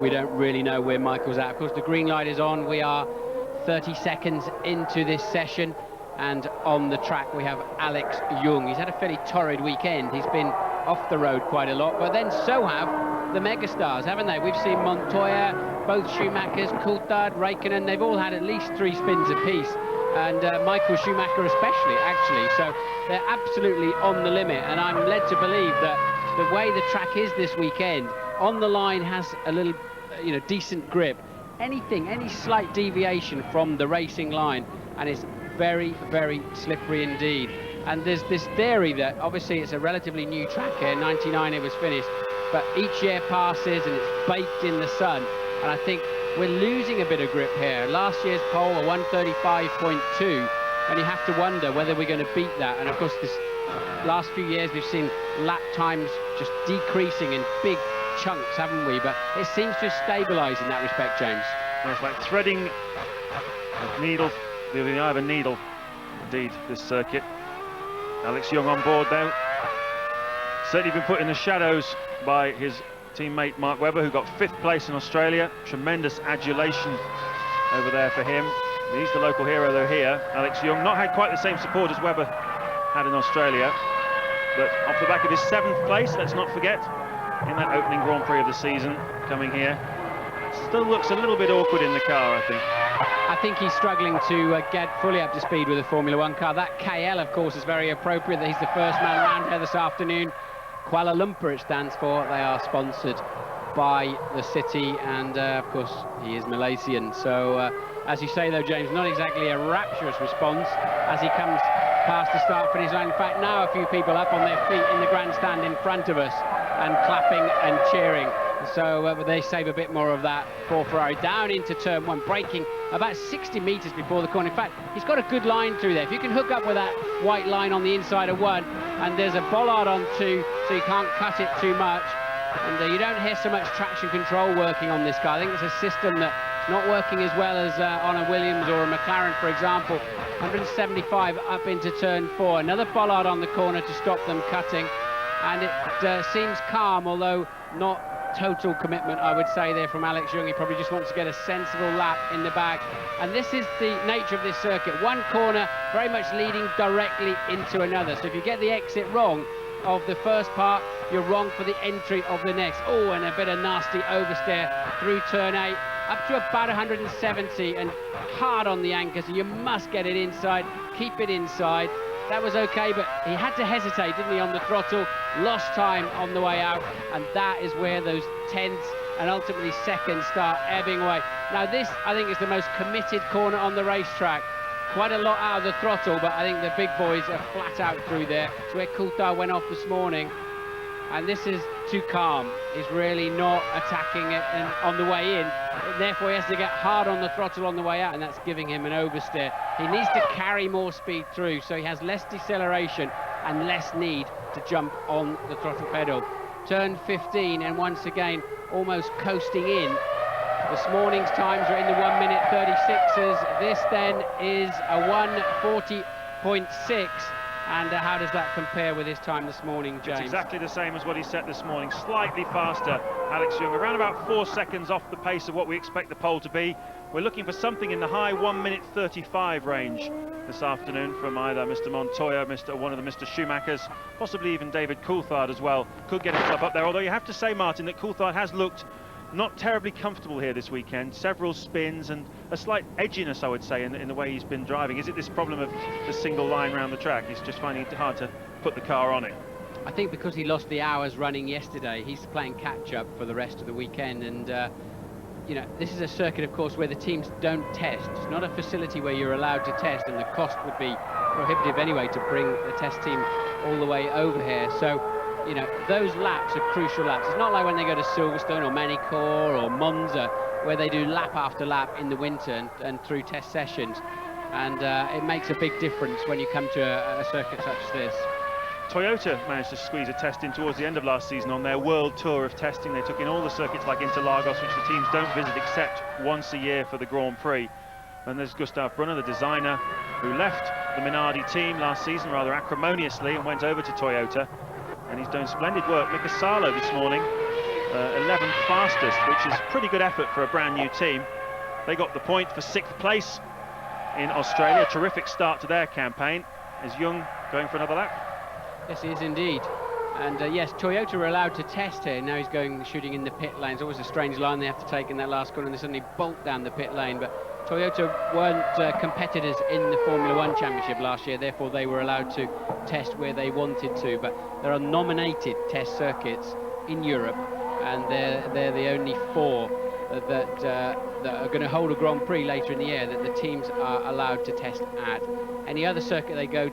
We don't really know where Michael's at. Of course, the green light is on. We are 30 seconds into this session, and on the track we have Alex Yoong. He's had a fairly torrid weekend. He's been off the road quite a lot, but then so have the megastars, haven't they? We've seen Montoya, both Schumachers, Coulthard, Raikkonen. They've all had at least 3 spins apiece, and Michael Schumacher especially, actually. So they're absolutely on the limit, and I'm led to believe that the way the track is this weekend, on the line has a little, decent grip. Any slight deviation from the racing line, and it's very, very slippery indeed. And there's this theory that obviously it's a relatively new track here, 99 it was finished, but each year passes and it's baked in the sun, and I think we're losing a bit of grip here. Last year's pole, a 135.2, and you have to wonder whether we're going to beat that. And of course, this last few years we've seen lap times just decreasing in big chunks, haven't we? But it seems to have stabilised in that respect, James. Well, it's like threading a needle, the eye of a needle, indeed, this circuit. Alex Yoong on board though. Certainly been put in the shadows by his teammate Mark Webber, who got 5th place in Australia. Tremendous adulation over there for him. He's the local hero though here. Alex Yoong not had quite the same support as Webber had in Australia, but off the back of his 7th place, let's not forget, in that opening Grand Prix of the season, coming here. Still looks a little bit awkward in the car, I think. I think he's struggling to get fully up to speed with the Formula 1 car. That KL, of course, is very appropriate that he's the first man around here this afternoon. Kuala Lumpur it stands for. They are sponsored by the city, and of course he is Malaysian. So as you say though, James, not exactly a rapturous response as he comes past the start finish line. In fact, now a few people up on their feet in the grandstand in front of us and clapping and cheering. So they save a bit more of that for Ferrari. Down into turn 1, braking about 60 metres before the corner. In fact, he's got a good line through there. If you can hook up with that white line on the inside of 1, and there's a bollard on 2, so you can't cut it too much. And you don't hear so much traction control working on this car. I think it's a system that's not working as well as on a Williams or a McLaren, for example. 175 up into turn 4. Another bollard on the corner to stop them cutting. And it seems calm, although not total commitment, I would say, there from Alex Yoong. He probably just wants to get a sensible lap in the back. And this is the nature of this circuit. One corner very much leading directly into another. So if you get the exit wrong of the first part, you're wrong for the entry of the next. Oh, and a bit of nasty oversteer through turn 8, up to about 170, and hard on the anchors. You must get it inside, keep it inside. That was okay, but he had to hesitate, didn't he, on the throttle, lost time on the way out, and that is where those tenths and ultimately seconds start ebbing away. Now this, I think, is the most committed corner on the racetrack. Quite a lot out of the throttle, but I think the big boys are flat out through there. It's where Coulthard went off this morning, and this is too calm. He's really not attacking it and on the way in. Therefore, he has to get hard on the throttle on the way out, and that's giving him an oversteer. He needs to carry more speed through, so he has less deceleration and less need to jump on the throttle pedal. Turn 15, and once again, almost coasting in. This morning's times are in the 1 minute 36s. This then is a 1:40.6. And how does that compare with his time this morning, James? It's exactly the same as what he set this morning, slightly faster. Alex Yoong, around about 4 seconds off the pace of what we expect the pole to be. We're looking for something in the high 1 minute 35 range this afternoon from either Mr. Montoya, one of the Mr. Schumachers, possibly even David Coulthard as well. Could get himself up there, although you have to say, Martin, that Coulthard has looked not terribly comfortable here this weekend. Several spins and a slight edginess, I would say, in the way he's been driving. Is it this problem of the single line around the track? He's just finding it hard to put the car on it. I think because he lost the hours running yesterday, he's playing catch-up for the rest of the weekend. And this is a circuit, of course, where the teams don't test. It's not a facility where you're allowed to test, and the cost would be prohibitive anyway to bring the test team all the way over here. So those laps are crucial laps. It's not like when they go to Silverstone or Manicor or Monza, where they do lap after lap in the winter and through test sessions. And it makes a big difference when you come to a circuit such as this. Toyota managed to squeeze a test in towards the end of last season on their world tour of testing. They took in all the circuits like Interlagos, which the teams don't visit except once a year for the Grand Prix. And there's Gustav Brunner, the designer, who left the Minardi team last season rather acrimoniously and went over to Toyota. And he's doing splendid work. Mika Salo this morning 11th fastest, which is pretty good effort for a brand new team. They got the point for 6th place in Australia. Terrific start to their campaign. Is Yoong going for another lap? Yes, he is indeed. And yes, Toyota were allowed to test here. Now he's shooting in the pit lane. It's always a strange line they have to take in that last corner, and they suddenly bolt down the pit lane. But Toyota weren't competitors in the Formula 1 Championship last year, therefore they were allowed to test where they wanted to. But there are nominated test circuits in Europe, and they're the only 4 that are going to hold a Grand Prix later in the year that the teams are allowed to test at. Any other circuit they go